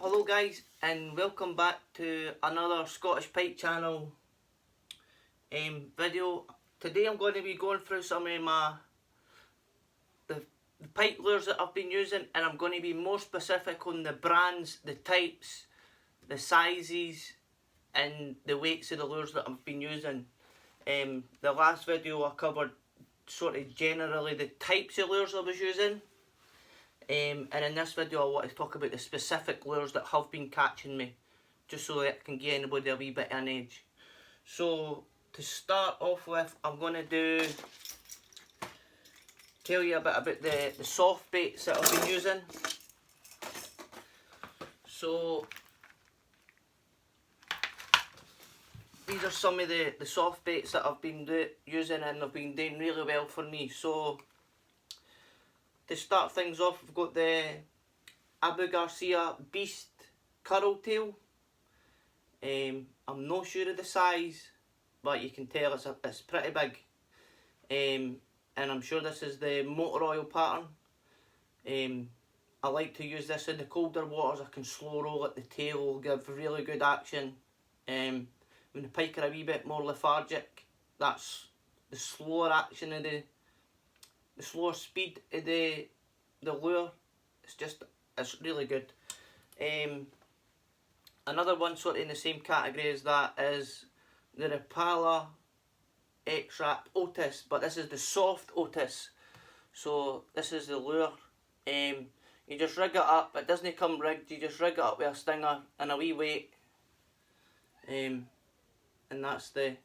Hello guys, and welcome back to another Scottish Pike channel video. Today I'm going to be going through some of the pike lures that I've been using, and I'm going to be more specific on the brands, the types, the sizes and the weights of the lures that I've been using. The last video I covered sort of generally the types of lures I was using. And in this video I want to talk about the specific lures that have been catching me, just so that I can give anybody a wee bit of an edge. So to start off with, I'm going to tell you a bit about the soft baits that I've been using. So these are some of the soft baits that I've been using, and they've been doing really well for me. So to start things off, we've got the Abu Garcia Beast Curl Tail. I'm not sure of the size, but you can tell it's pretty big. And I'm sure this is the motor oil pattern. I like to use this in the colder waters. I can slow roll at the tail, give really good action. When the pike are a wee bit more lethargic, that's the slower action of the slower speed of the lure. It's really good. Another one sort of in the same category as that is the Rapala X-Rap Otis, but this is the soft Otis. So this is the lure. You just rig it up. It doesn't come rigged. You just rig it up with a stinger and a wee weight. And that's the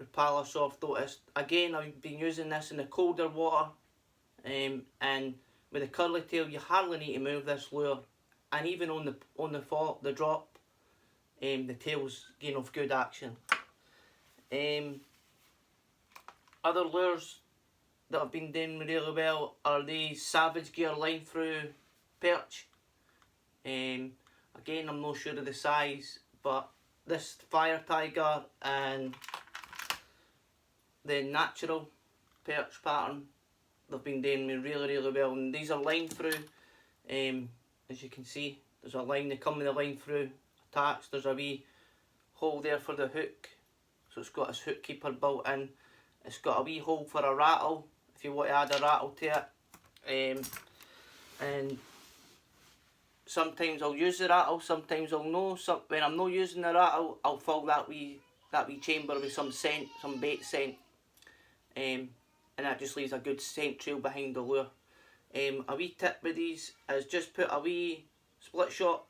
Rapala soft Otis. Again, I've been using this in the colder water. And with the curly tail, you hardly need to move this lure, and even on the drop, the tail's getting off good action. Other lures that have been doing really well are these Savage Gear line through perch. Again, I'm not sure of the size, but this Fire Tiger and the natural perch pattern, they've been doing me really well, and these are line through. As you can see, there's a line, they come with a line through attached. There's a wee hole there for the hook, so it's got its hook keeper built in. It's got a wee hole for a rattle if you want to add a rattle to it. And sometimes I'll use the rattle, sometimes I'll no. When I'm not using the rattle, I'll fill that wee chamber with some scent, some bait scent. And that just leaves a good scent trail behind the lure. A wee tip with these is just put a wee split shot,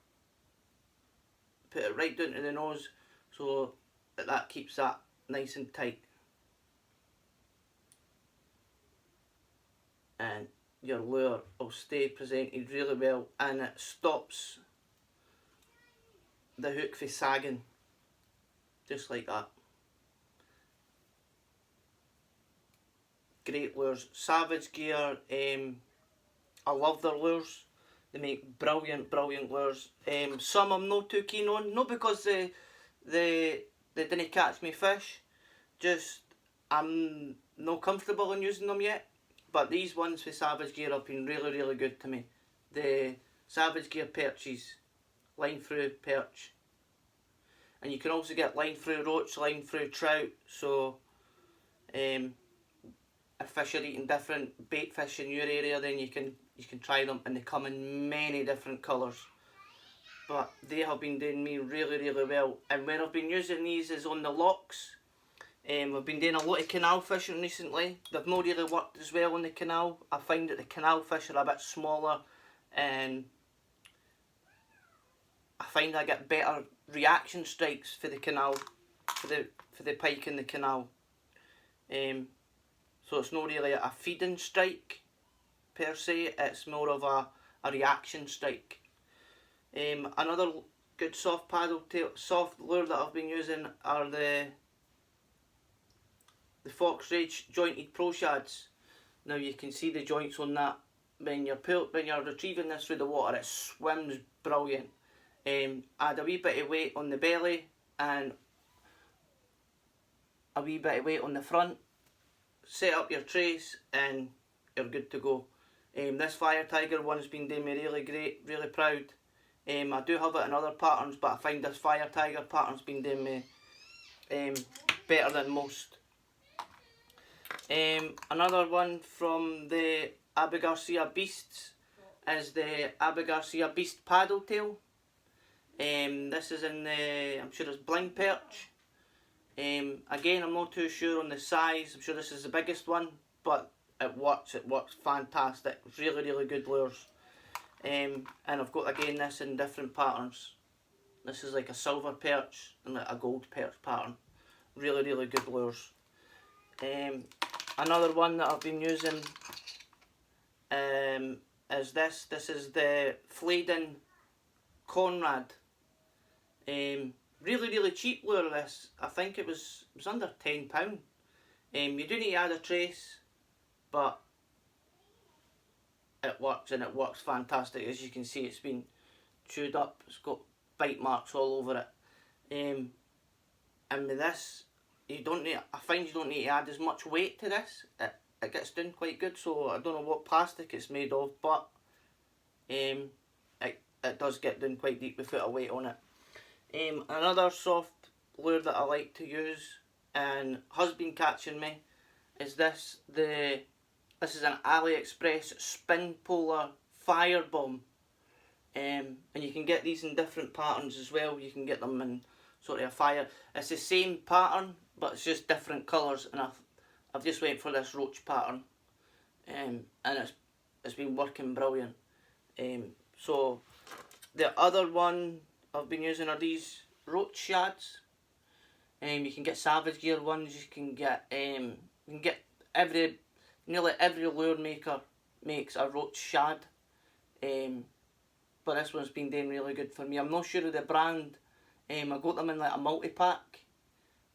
put it right down to the nose, so that keeps that nice and tight. And your lure will stay presented really well, and it stops the hook from sagging, just like that. Great lures. Savage Gear, I love their lures. They make brilliant lures. Some I'm not too keen on, not because they didn't catch me fish, just I'm not comfortable in using them yet. But these ones for Savage Gear have been really good to me. The Savage Gear perches, line through perch, and you can also get line through roach, line through trout. So if fish are eating different bait fish in your area, then you can try them, and they come in many different colours. But they have been doing me really well, and where I've been using these is on the locks. We've been doing a lot of canal fishing recently. They've not really worked as well on the canal. I find that the canal fish are a bit smaller, and I find I get better reaction strikes for the canal, for the pike in the canal. So it's not really a feeding strike per se, it's more of a reaction strike. Another good soft paddle tail, soft lure that I've been using are the Fox Rage jointed pro shads. Now you can see the joints on that. When you're retrieving this through the water, it swims brilliant. Add a wee bit of weight on the belly and a wee bit of weight on the front. Set up your trace and you're good to go. This Fire Tiger one's been doing me really great, really proud. I do have it in other patterns, but I find this Fire Tiger pattern's been doing me better than most. Another one from the Abu Garcia Beasts is the Abu Garcia Beast Paddle Tail. This is in the, I'm sure it's Bling Perch. Again, I'm not too sure on the size. I'm sure this is the biggest one, but it works fantastic. Really, really good lures. And I've got again this in different patterns. This is like a silver perch and like a gold perch pattern. Really, really good lures. Another one that I've been using is this. This is the Fladen Conrad. Really, really cheap lure this. I think it was under £10. You do need to add a trace, but it works, and it works fantastic. As you can see, it's been chewed up. It's got bite marks all over it. And with this, you don't need. I find you don't need to add as much weight to this. It gets done quite good. So I don't know what plastic it's made of, but it does get done quite deep without a weight on it. Another soft lure that I like to use and has been catching me is this. This is an AliExpress spin polar firebomb. And you can get these in different patterns as well. You can get them in sort of a fire. It's the same pattern, but it's just different colours. And I've just went for this roach pattern, and it's been working brilliant. So the other one I've been using are these roach shads. You can get Savage Gear ones. You can get nearly every lure maker makes a roach shad. But this one's been doing really good for me. I'm not sure of the brand. I got them in like a multi-pack,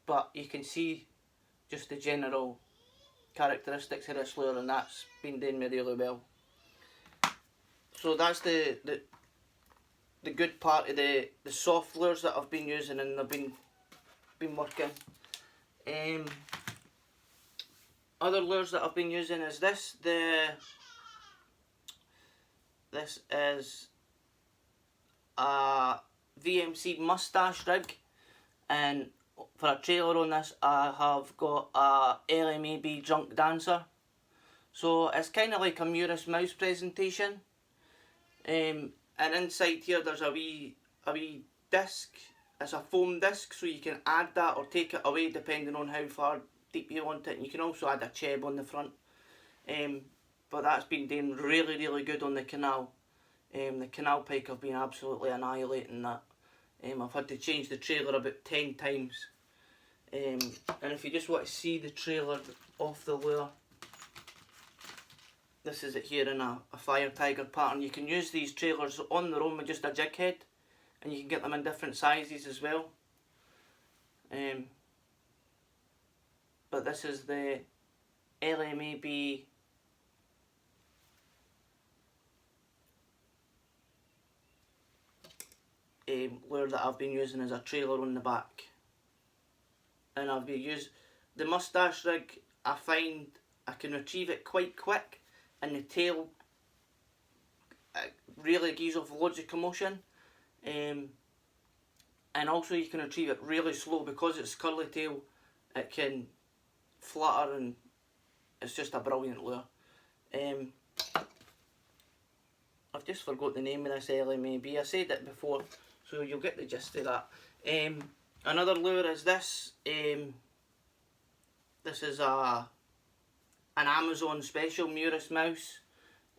but you can see just the general characteristics of this lure, and that's been doing me really well. So that's the good part of the soft lures that I've been using, and they've been working. Other lures that I've been using is this. This is a VMC mustache rig, and for a trailer on this I have got a LMAB Drunk Dancer. So it's kind of like a Murus mouse presentation, and inside here there's a wee disc. It's a foam disc, so you can add that or take it away depending on how far deep you want it, and you can also add a cheb on the front. But that's been doing really, really good on the canal. The canal pike have been absolutely annihilating that. I've had to change the trailer about 10 times. And if you just want to see the trailer off the lure, this is it here in a Fire Tiger pattern. You can use these trailers on their own with just a jig head, and you can get them in different sizes as well. But this is the LMAB lure that I've been using as a trailer on the back. And I've been using the mustache rig. I find I can retrieve it quite quick, and the tail really gives off loads of commotion. And also you can retrieve it really slow because it's curly tail. It can flutter, and it's just a brilliant lure. I've just forgot the name of this LMAB. I said it before, so you'll get the gist of that. Another lure is this. This is an Amazon special Murus mouse.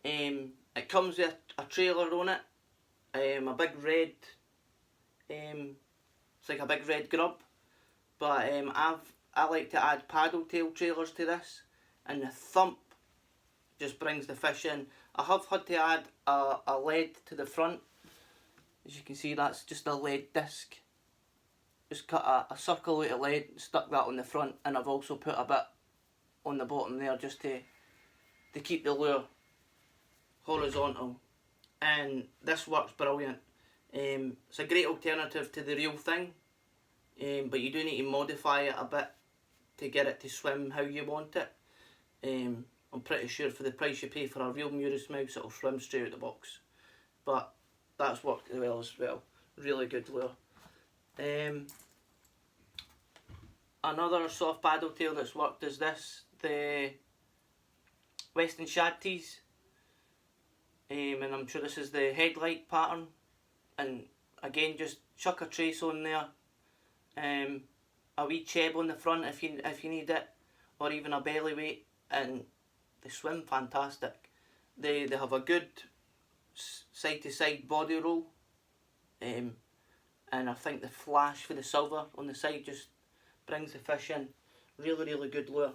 It comes with a trailer on it, a big red. It's like a big red grub, but I like to add paddle tail trailers to this, and the thump just brings the fish in. I have had to add a lead to the front. As you can see, that's just a lead disc. Just cut a circle out of lead, stuck that on the front, and I've also put a bit on the bottom there just to keep the lure horizontal. And this works brilliant. It's a great alternative to the real thing, but you do need to modify it a bit to get it to swim how you want it. I'm pretty sure for the price you pay for a real Murus mouse, it'll swim straight out the box. But that's worked well as well. Really good lure. Another soft paddle tail that's worked is this, the Western Shad Tees. And I'm sure this is the headlight pattern, and again just chuck a trace on there, a wee cheb on the front if you need it, or even a belly weight, and they swim fantastic. They have a good side to side body roll, and I think the flash for the silver on the side just brings the fish in. Really good lure.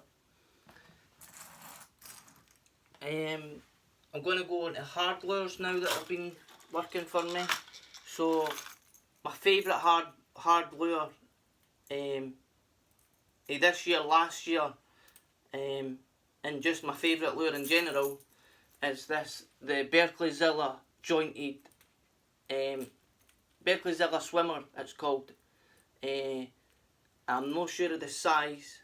I'm going to go into hard lures now that have been working for me. So my favourite hard lure this year, last year, and just my favourite lure in general is this, the Berkeleyzilla jointed, Berkeleyzilla Swimmer it's called. I'm not sure of the size,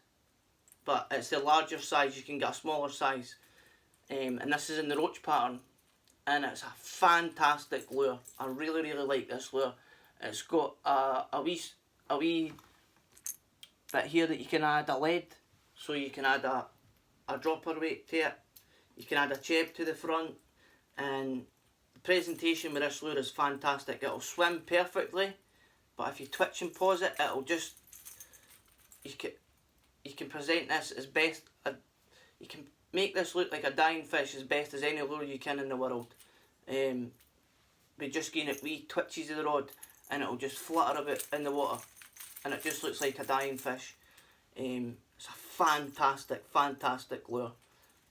but it's the larger size. You can get a smaller size. And this is in the roach pattern, and it's a fantastic lure. I really like this lure. It's got a wee bit here that you can add a lead, so you can add a dropper weight to it. You can add a cheb to the front, and the presentation with this lure is fantastic. It'll swim perfectly, but if you twitch and pause it, it'll just, you can present this as best, you can make this look like a dying fish as best as any lure you can in the world. By just giving it wee twitches of the rod, and it'll just flutter about in the water, and it just looks like a dying fish. It's a fantastic lure.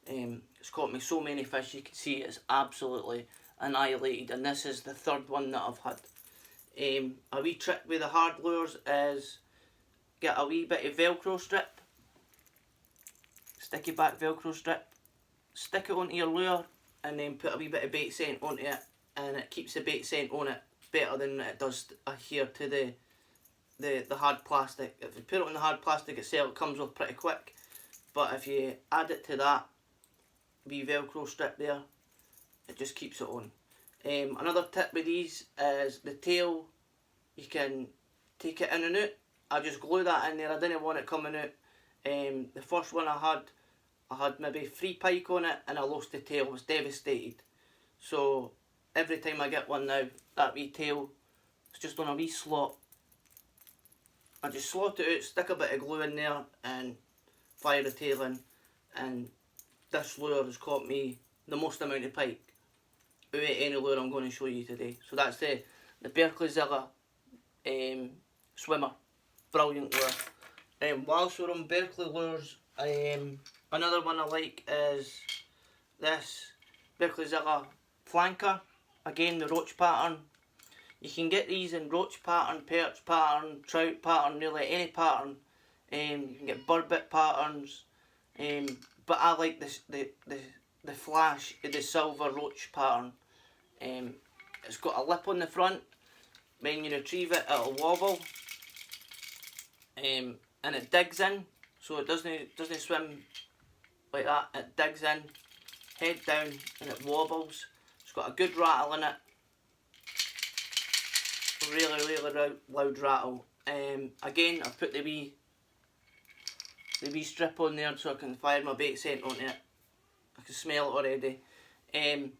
It's caught me so many fish. You can see it's absolutely annihilated, and this is the third one that I've had. A wee trick with the hard lures is get a wee bit of Velcro strip, sticky back Velcro strip, stick it onto your lure, and then put a wee bit of bait scent onto it, and it keeps the bait scent on it better than it does adhere to the hard plastic. If you put it on the hard plastic itself, it comes off pretty quick, but if you add it to that wee Velcro strip there, it just keeps it on. Another tip with these is the tail, you can take it in and out. I just glue that in there, I didn't want it coming out. The first one I had maybe 3 pike on it, and I lost the tail. I was devastated. So every time I get one now, that wee tail, it's just on a wee slot. I just slot it out, stick a bit of glue in there, and fire the tail in. And this lure has caught me the most amount of pike out of any lure I'm going to show you today. So that's the Berkeleyzilla Swimmer. Brilliant lure. Whilst we're on Berkeley lures, another one I like is this Berkeleyzilla Flanker. Again, the roach pattern. You can get these in roach pattern, perch pattern, trout pattern, really any pattern. You can get burbot patterns, but I like this the flash of the silver roach pattern. It's got a lip on the front. When you retrieve it, it'll wobble. And it digs in, so it doesn't swim like that. It digs in, head down, and it wobbles. It's got a good rattle in it. Really loud rattle. Again, I've put the wee strip on there so I can fire my bait scent onto it. I can smell it already. And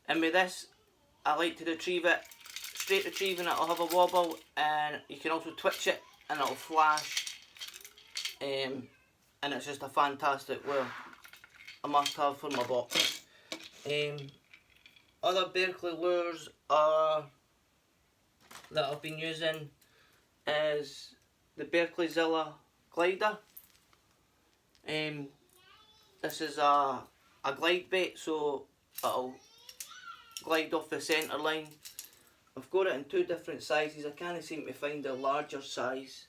with this, I like to retrieve it. Straight retrieving it, it'll have a wobble, and you can also twitch it, and it'll flash. And it's just a fantastic lure. A must have for my box. Other Berkeley lures that I've been using is the Berkeleyzilla Glider. This is a glide bait, so it'll glide off the centre line. I've got it in 2 different sizes. I can't seem to find a larger size.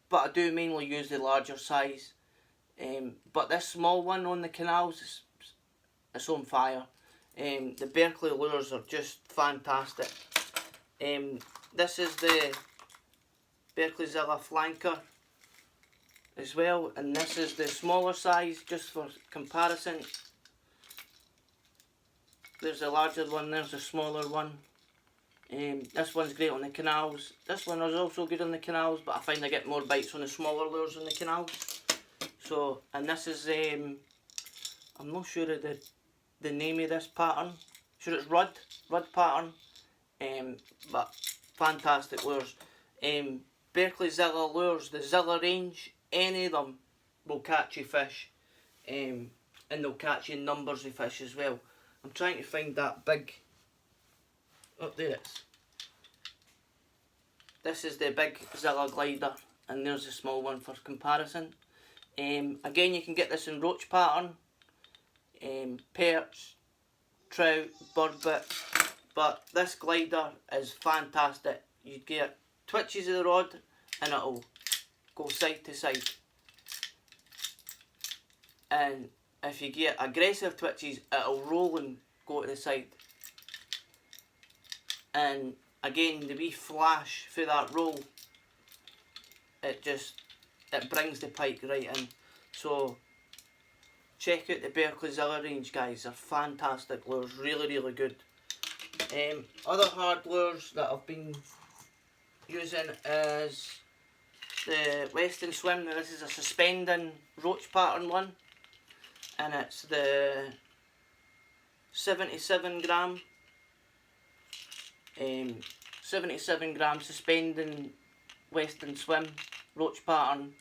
But I do mainly use the larger size. But this small one on the canals, it's on fire. The Berkeley lures are just fantastic. This is the Berkeleyzilla Flanker as well, and this is the smaller size, just for comparison. there's the larger one, there's the smaller one. This one's great on the canals. This one is also good on the canals, but I find I get more bites on the smaller lures on the canals. So, and this is, I'm not sure of the name of this pattern. Sure it's Rudd pattern. But fantastic lures. Berkeley Zilla lures, the Zilla range, any of them will catch you fish. And they'll catch you numbers of fish as well. I'm trying to find that big. Oh, there it is. This is the big Zilla glider, and there's the small one for comparison. Again, you can get this in roach pattern, perch, trout, burbot, but this glider is fantastic. You get twitches of the rod and it'll go side to side. And if you get aggressive twitches, it'll roll and go to the side. And again, the wee flash through that roll, it brings the pike right in. So check out the Berkeley Zilla range, guys. They're fantastic lures, really, really good. Other hard lures that I've been using is the Western Swim. Now this is a suspending roach pattern one, and it's the 77 gram 77 gram suspending Western Swim roach pattern.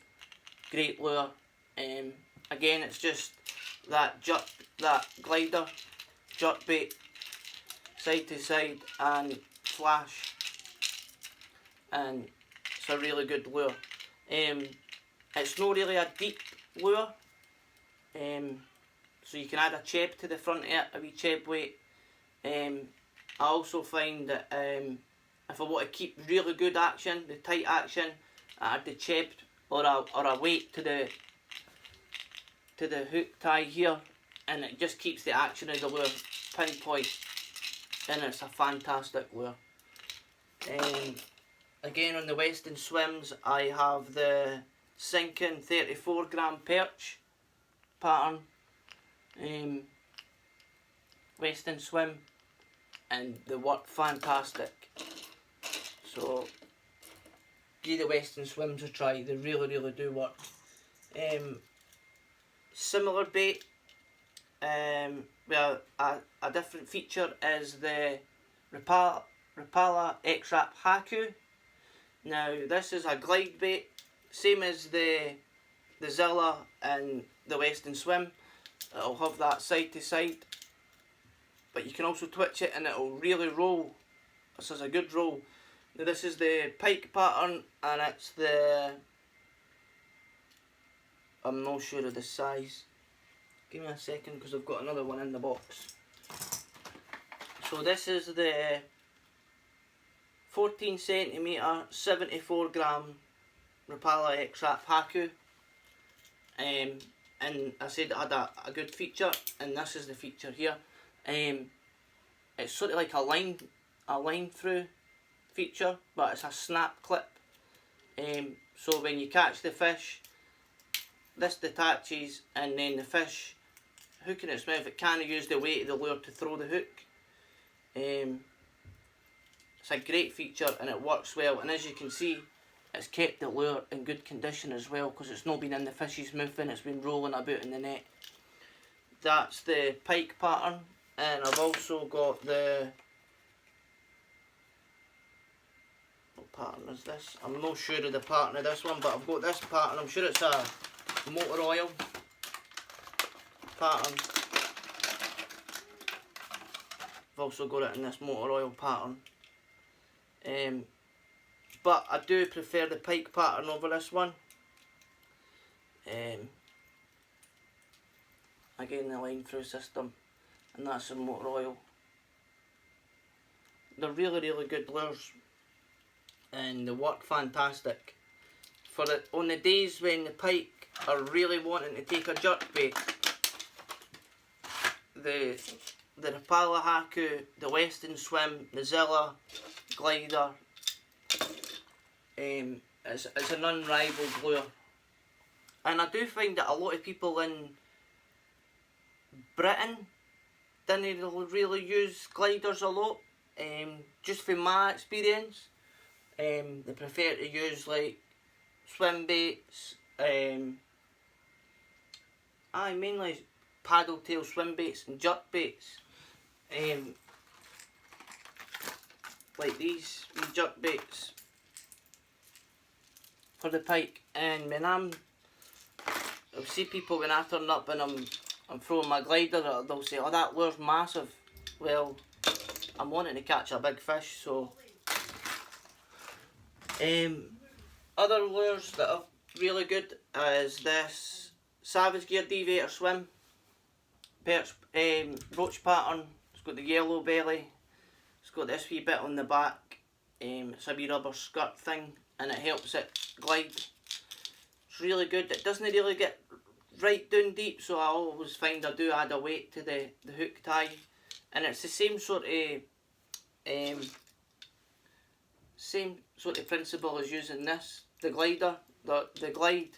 Great lure. Again, it's just that glider, jerk bait, side to side and flash, and it's a really good lure. It's not really a deep lure, so you can add a cheb to the front of it, a wee cheb weight. I also find that if I want to keep really good action, the tight action, I add the cheb or a weight to the hook tie here, and it just keeps the action of the lure pinpoint, and it's a fantastic lure. Again, on the Western Swims, I have the sinking 34 gram perch pattern, Western Swim, and they work fantastic. So give the Western Swims a try, they really, really do work. Similar bait, well, a different feature is the Rapala X-Rap Haku. Now this is a glide bait, same as the Zilla and the Western Swim. It'll have that side to side, but you can also twitch it and it'll really roll. This is a good roll. Now this is the pike pattern, and it's the, I'm not sure of the size. Give me a second because I've got another one in the box. So this is the 14 centimetre 74 gram Rapala X-Rap Haku. And I said it had a good feature, and this is the feature here. It's sort of like a line through feature, but it's a snap clip. So when you catch the fish, this detaches, and then the fish hooking its mouth, it can't use the weight of the lure to throw the hook. It's a great feature and it works well, and as you can see, it's kept the lure in good condition as well, because it's not been in the fish's mouth and it's been rolling about in the net. That's the pike pattern, and I've also got the, what pattern is this? I'm not sure of the pattern of this one, but I've got this pattern. I'm sure it's a motor oil pattern. I've also got it in this motor oil pattern. But I do prefer the pike pattern over this one. Again, the line through system, and that's the motor oil. They're really, really good lures, and they work fantastic. For it, on the days when the pike are really wanting to take a jerk bait, the Rapala Haku, the Western Swim, the Zilla glider, it's an unrivaled lure. And I do find that a lot of people in Britain didn't really use gliders a lot, just from my experience. They prefer to use like swim baits, mainly paddle tail swim baits and jerk baits. Like these jerk baits for the pike. And when I'll see people when I turn up and I'm throwing my glider, they'll say, "Oh, that lure's massive." Well, I'm wanting to catch a big fish, so other lures that are really good is this Savage Gear Deviator Swim perch, roach pattern. It's got the yellow belly, it's got this wee bit on the back, it's a wee rubber skirt thing and it helps it glide. It's really good. It doesn't really get right down deep, so I always find I do add a weight to the hook tie, and it's the same sort of principle as using this, the glider. The glide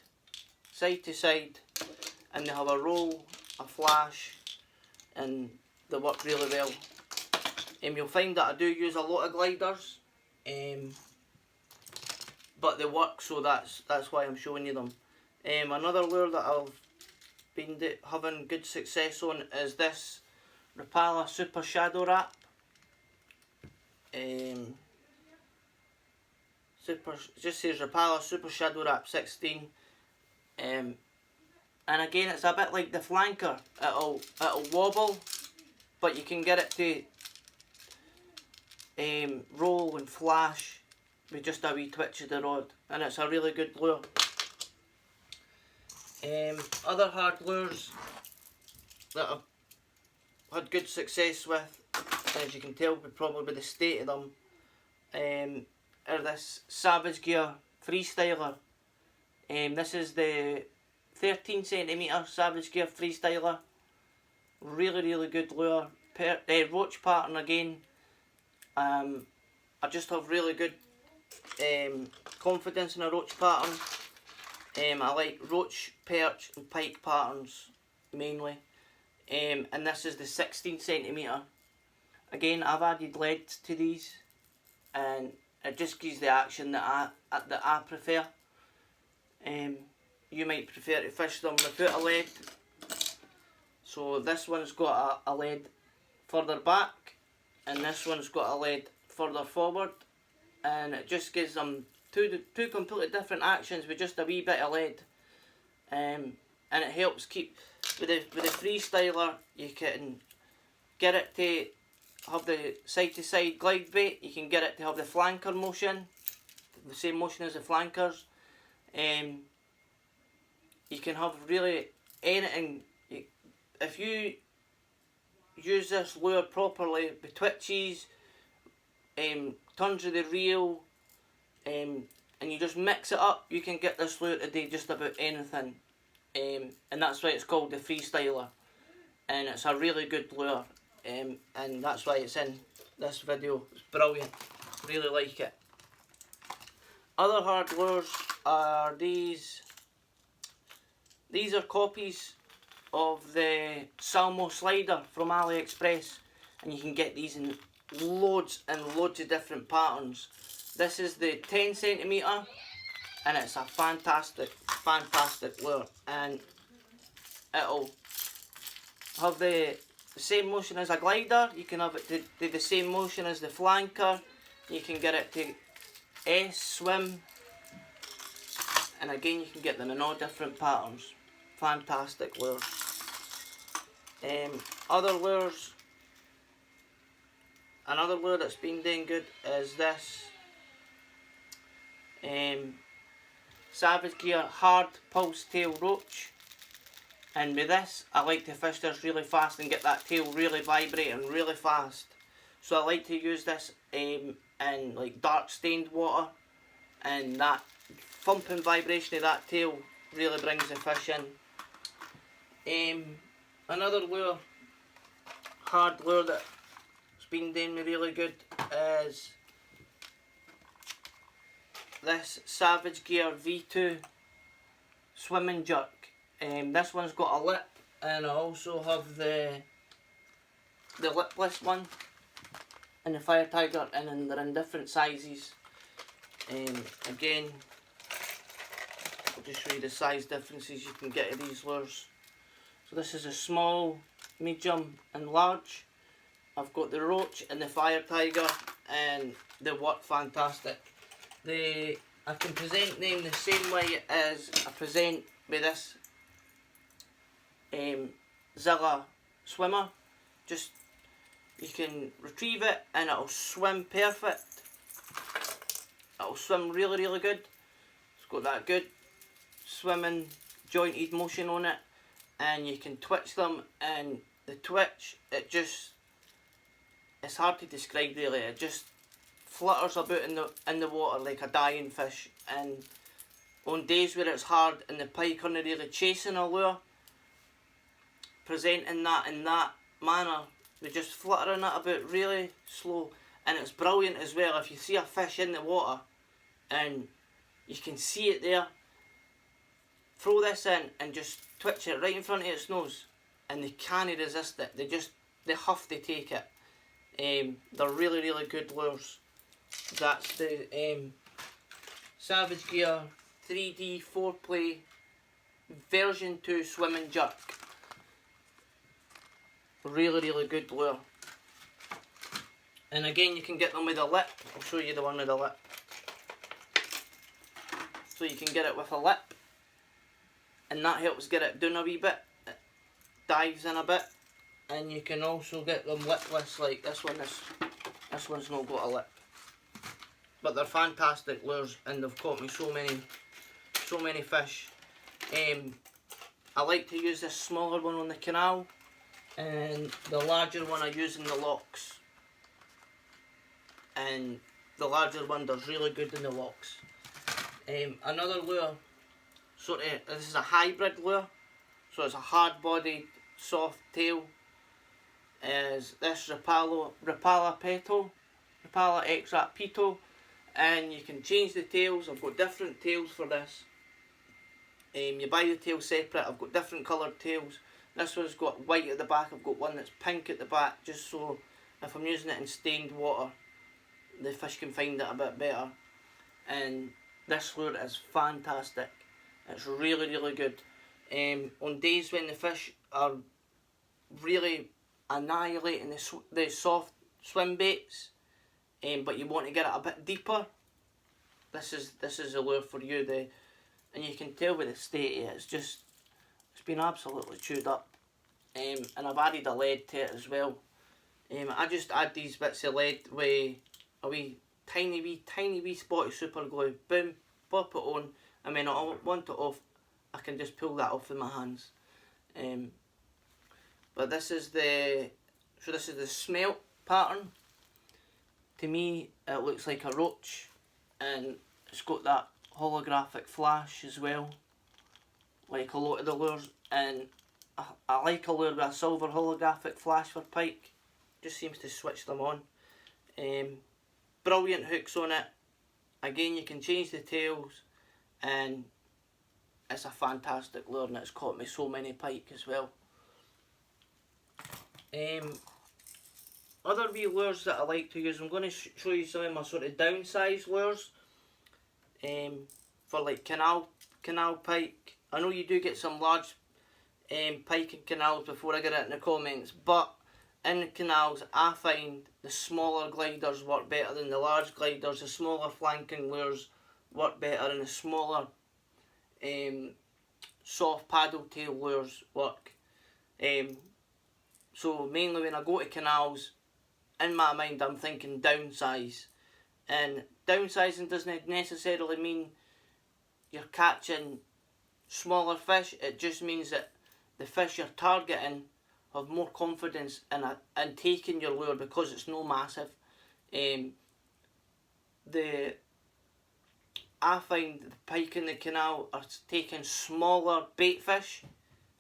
side to side, and they have a roll, a flash, and they work really well. You'll find that I do use a lot of gliders, but they work, so that's why I'm showing you them. Another lure that I've been having good success on is this Rapala Super Shadow Wrap. It just says Rapala Super Shadow Wrap 16. And again, it's a bit like the flanker. It'll wobble, but you can get it to roll and flash with just a wee twitch of the rod, and it's a really good lure. Other hard lures that I've had good success with, as you can tell probably by the state of them, are this Savage Gear Freestyler. This is the 13cm Savage Gear Freestyler. Really good lure. Roach pattern again. I just have really good confidence in a roach pattern. I like roach, perch and pike patterns mainly. And this is the 16cm. Again, I've added lead to these, and it just gives the action that I prefer. You might prefer to fish them without a lead. So this one's got a lead further back, and this one's got a lead further forward, and it just gives them two completely different actions with just a wee bit of lead. And it helps keep with the freestyler. You can get it to have the side to side glide bait. You can get it to have the flanker motion, the same motion as the flankers. You can have really anything. If you use this lure properly with twitches, turns of the reel, and you just mix it up, you can get this lure to do just about anything. And that's why it's called the Freestyler, and it's a really good lure, and that's why it's in this video. It's brilliant, really like it. Other hard lures are these. These are copies of the Salmo slider from AliExpress, and you can get these in loads and loads of different patterns. This is the 10cm, and it's a fantastic lure, and it'll have the same motion as a glider. You can have it to do the same motion as the flanker. You can get it to swim, and again you can get them in all different patterns. Fantastic lures. Other lures, another lure that's been doing good is this Savage Gear Hard Pulse Tail Roach. And with this, I like to fish this really fast and get that tail really vibrating really fast. So I like to use this in like dark stained water, and that thumping vibration of that tail really brings the fish in. Another lure, hard lure that's been doing me really good is this Savage Gear V2 Swimming Jerk. This one's got a lip, and I also have the the lipless one and the Fire Tiger, and then they're in different sizes. Again, I'll just show you the size differences you can get of these lures. So this is a small, medium and large. I've got the Roach and the Fire Tiger, and they work fantastic. I can present them the same way as I present with this Zilla swimmer. Just, you can retrieve it and it'll swim perfect. It'll swim really, really good. It's got that good swimming jointed motion on it, and you can twitch them, and the twitch, it's hard to describe really. It just flutters about in the water like a dying fish, and on days where it's hard and the pike aren't really chasing a lure, presenting that in that manner, they're just fluttering it about really slow, and it's brilliant as well. If you see a fish in the water and you can see it there, throw this in and just twitch it right in front of its nose, and they can't resist it. They have to take it. They're really, really good lures. That's the Savage Gear 3D 4-play version 2 swimming jerk. Really, really good lure. And again, you can get them with a lip. I'll show you the one with a lip. So you can get it with a lip, and that helps get it down a wee bit. It dives in a bit. And you can also get them lipless, like this one. This one's not got a lip. But they're fantastic lures, and they've caught me so many fish. I like to use this smaller one on the canal, and the larger one I use in the locks. And the larger one does really good in the locks. Another lure, this is a hybrid lure, so it's a hard-bodied, soft tail. Is this Rapala X-Rap Peto, and you can change the tails. I've got different tails for this. You buy the tail separate. I've got different coloured tails. This one's got white at the back. I've got one that's pink at the back, just so if I'm using it in stained water, the fish can find it a bit better. And this lure is fantastic. It's really, really good. On days when the fish are really annihilating the soft swim baits, but you want to get it a bit deeper, this is a lure for you. And you can tell with the state of it, it's been absolutely chewed up. And I've added a lead to it as well. I just add these bits of lead with a wee tiny wee spot of super glue. Boom, pop it on, and when I want it off, I can just pull that off with my hands. But this is the smelt pattern. To me, it looks like a roach, and it's got that holographic flash as well, like a lot of the lures. And I like a lure with a silver holographic flash for pike. Just seems to switch them on. Brilliant hooks on it. Again, you can change the tails, and it's a fantastic lure, and it's caught me so many pike as well. Other wee lures that I like to use, I'm going to show you some of my sort of downsized lures. For like canal pike. I know you do get some large pike in canals before I get it in the comments, but in the canals I find the smaller gliders work better than the large gliders. The smaller flanking lures work better, and the smaller soft paddle tail lures work. So mainly when I go to canals, in my mind I'm thinking downsize. And downsizing doesn't necessarily mean you're catching smaller fish. It just means that the fish you're targeting have more confidence in taking your lure because it's no massive. I find the pike in the canal are taking smaller bait fish,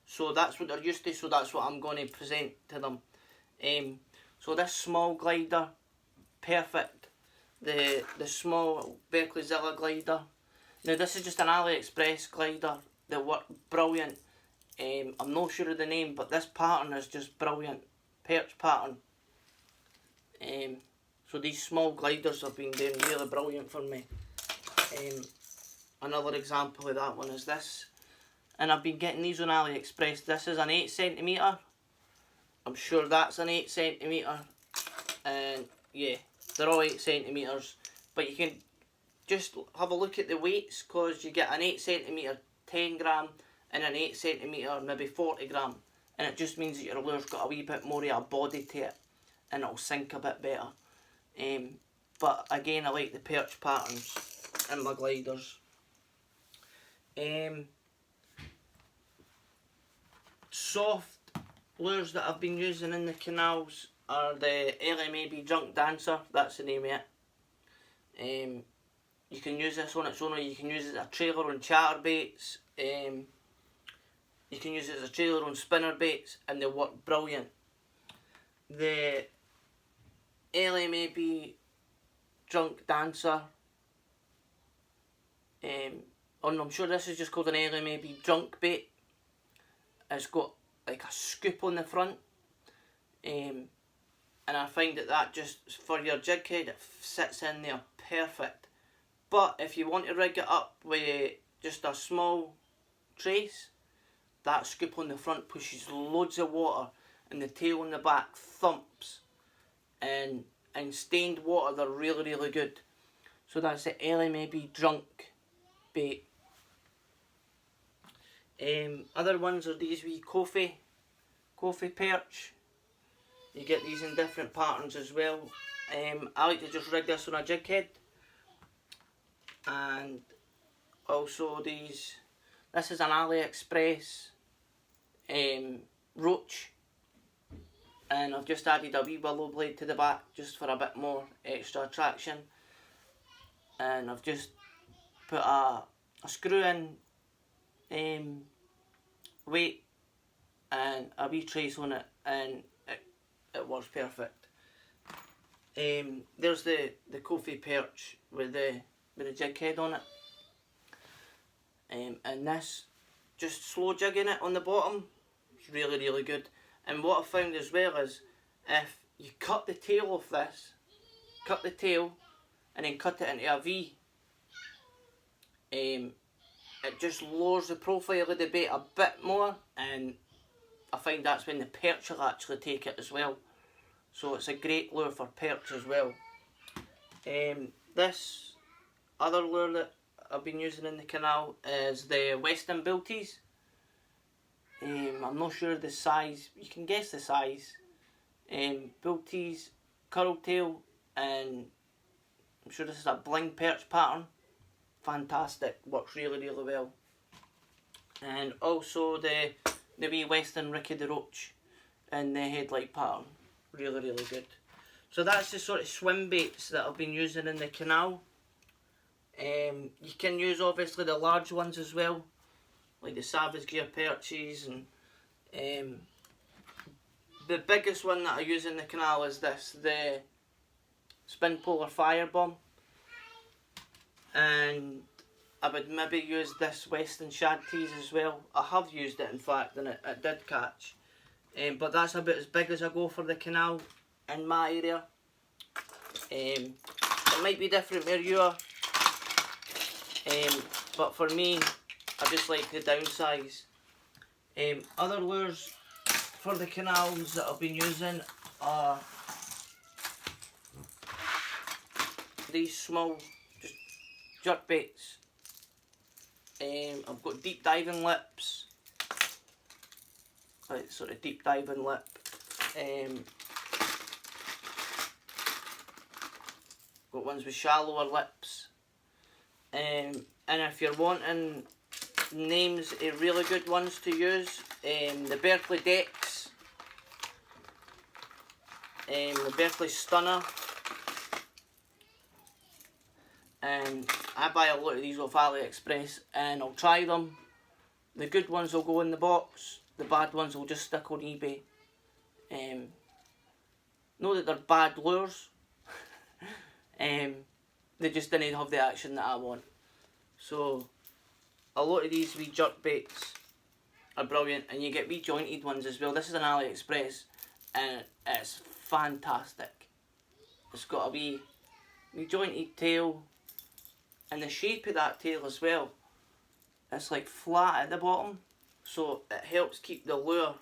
so that's what they're used to, so that's what I'm going to present to them. So this small glider, perfect. The small Berkeley Zilla glider. Now this is just an AliExpress glider that worked brilliant. I'm not sure of the name, but this pattern is just brilliant. Perch pattern. So these small gliders have been doing really brilliant for me. Another example of that one is this. And I've been getting these on AliExpress. This is an 8cm. I'm sure that's an 8cm. And yeah, they're all 8cm. But you can just have a look at the weights, because you get an 8cm 10 gram and an 8cm maybe 40 gram. And it just means that your lure's got a wee bit more of a body to it, and it'll sink a bit better. But again, I like the perch patterns in my gliders. Soft lures that I've been using in the canals are the LMAB Drunk Dancer. That's the name of it. You can use this on its own, or you can use it as a trailer on chatterbaits. You can use it as a trailer on spinnerbaits, and they work brilliant. The LMAB Drunk Dancer, I'm sure this is just called an LMAB Drunk Bait. It's got like a scoop on the front, and I find that just for your jig head, it sits in there perfect. But if you want to rig it up with just a small trace, that scoop on the front pushes loads of water, and the tail on the back thumps. And stained water, they're really, really good. So that's the LMAB Drunk Bait. Other ones are these wee coffee perch. You get these in different patterns as well. I like to just rig this on a jig head. And also this is an AliExpress roach, and I've just added a wee willow blade to the back just for a bit more extra attraction. And I've just put a screw in weight and a wee trace on it, and it works perfect. There's the coffee perch with the jig head on it. And this, just slow jigging it on the bottom, it's really, really good. And what I found as well is, if you cut the tail off this, and then cut it into a V, it just lowers the profile of the bait a bit more, and I find that's when the perch will actually take it as well. So it's a great lure for perch as well. This other lure that I've been using in the canal is the Western Bilties. I'm not sure the size, you can guess the size. Bilties, curl tail, and I'm sure this is a bling perch pattern. Fantastic, works really, really well. And also the wee Western Ricky the Roach and the headlight pattern, really, really good. So that's the sort of swim baits that I've been using in the canal. You can use obviously the large ones as well, like the Savage Gear perches, and the biggest one that I use in the canal is this, the Spin Polar Firebomb. And I would maybe use this Western Shad Tease as well. I have used it in fact, and it did catch. But that's about as big as I go for the canal in my area. It might be different where you are. But for me, I just like the downsize. Other lures for the canals that I've been using are these small just jerk baits. I've got deep diving lips, like sort of deep diving lip. Got ones with shallower lips. And if you're wanting names of really good ones to use, the Berkeley Dex, the Berkeley Stunner, and I buy a lot of these off AliExpress and I'll try them. The good ones will go in the box, the bad ones will just stick on eBay. Not that they're bad lures, they just didn't have the action that I want. So a lot of these wee jerk baits are brilliant, and you get wee jointed ones as well. This is an AliExpress and it's fantastic. It's got a wee jointed tail, and the shape of that tail as well, it's like flat at the bottom, so it helps keep the lure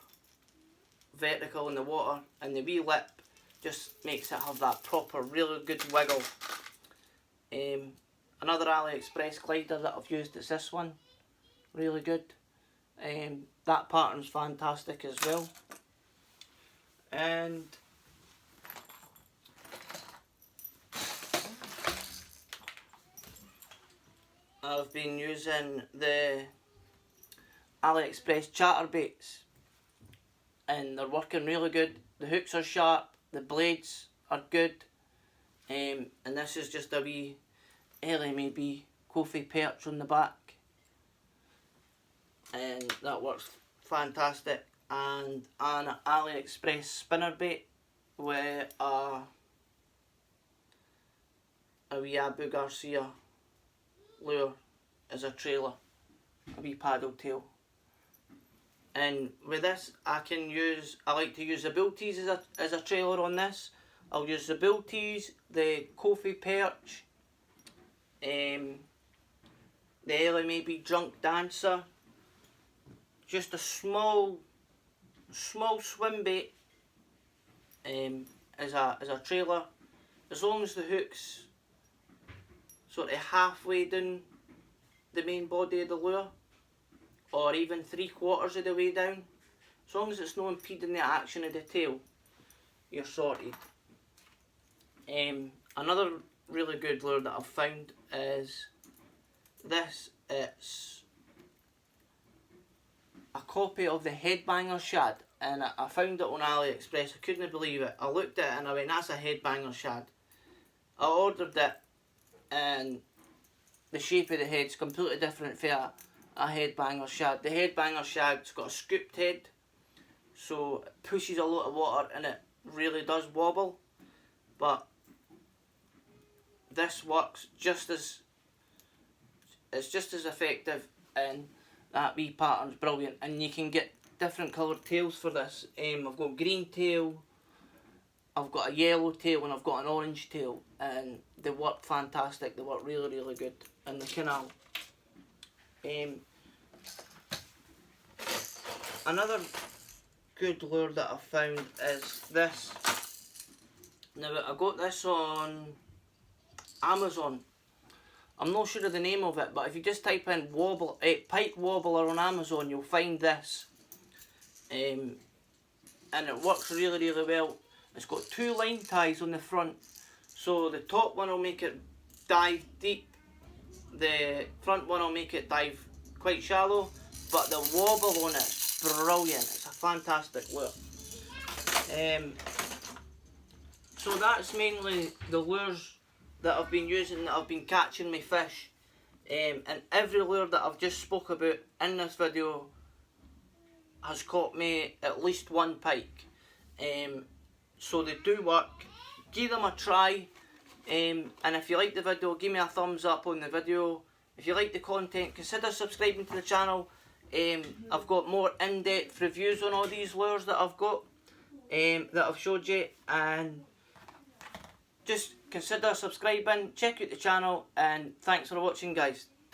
vertical in the water, and the wee lip just makes it have that proper really good wiggle. Another AliExpress glider that I've used is this one, really good. That pattern's fantastic as well. And I've been using the AliExpress chatterbaits, and they're working really good. The hooks are sharp, the blades are good, and this is just a wee maybe coffee perch on the back, and that works fantastic. And an AliExpress spinnerbait with a wee Abu Garcia lure as a trailer, a wee paddle tail. And with this, I like to use the bull tees as a trailer on this. I'll use the bull tees, the coffee perch, the maybe drunk dancer, just a small swim bait as a trailer, as long as the hook's sort of halfway down the main body of the lure, or even 3/4 of the way down. As long as it's not impeding the action of the tail, you're sorted. Another really good lure that I've found is this. It's a copy of the Headbanger Shad, and I found it on AliExpress. I couldn't believe it. I looked at it and I went, that's a Headbanger Shad. I ordered it, and the shape of the head's completely different for a Headbanger Shad. The Headbanger Shad's got a scooped head, so it pushes a lot of water and it really does wobble. But this works just as effective, and that wee pattern's brilliant. And you can get different coloured tails for this. I've got green tail, I've got a yellow tail, and I've got an orange tail, and they work fantastic. They work really, really good in the canal. Another good lure that I've found is this. Now, I got this on Amazon. I'm not sure of the name of it, but if you just type in pike wobbler on Amazon, you'll find this. And it works really, really well. It's got 2 line ties on the front, so the top one will make it dive deep, the front one will make it dive quite shallow, but the wobble on it's brilliant. It's a fantastic lure. So that's mainly the lures that I've been using, that I've been catching my fish, and every lure that I've just spoke about in this video has caught me at least 1 pike. So they do work. Give them a try, and if you like the video, give me a thumbs up on the video. If you like the content, consider subscribing to the channel. I've got more in-depth reviews on all these lures that I've got, that I've showed you, and just consider subscribing, check out the channel, and thanks for watching, guys.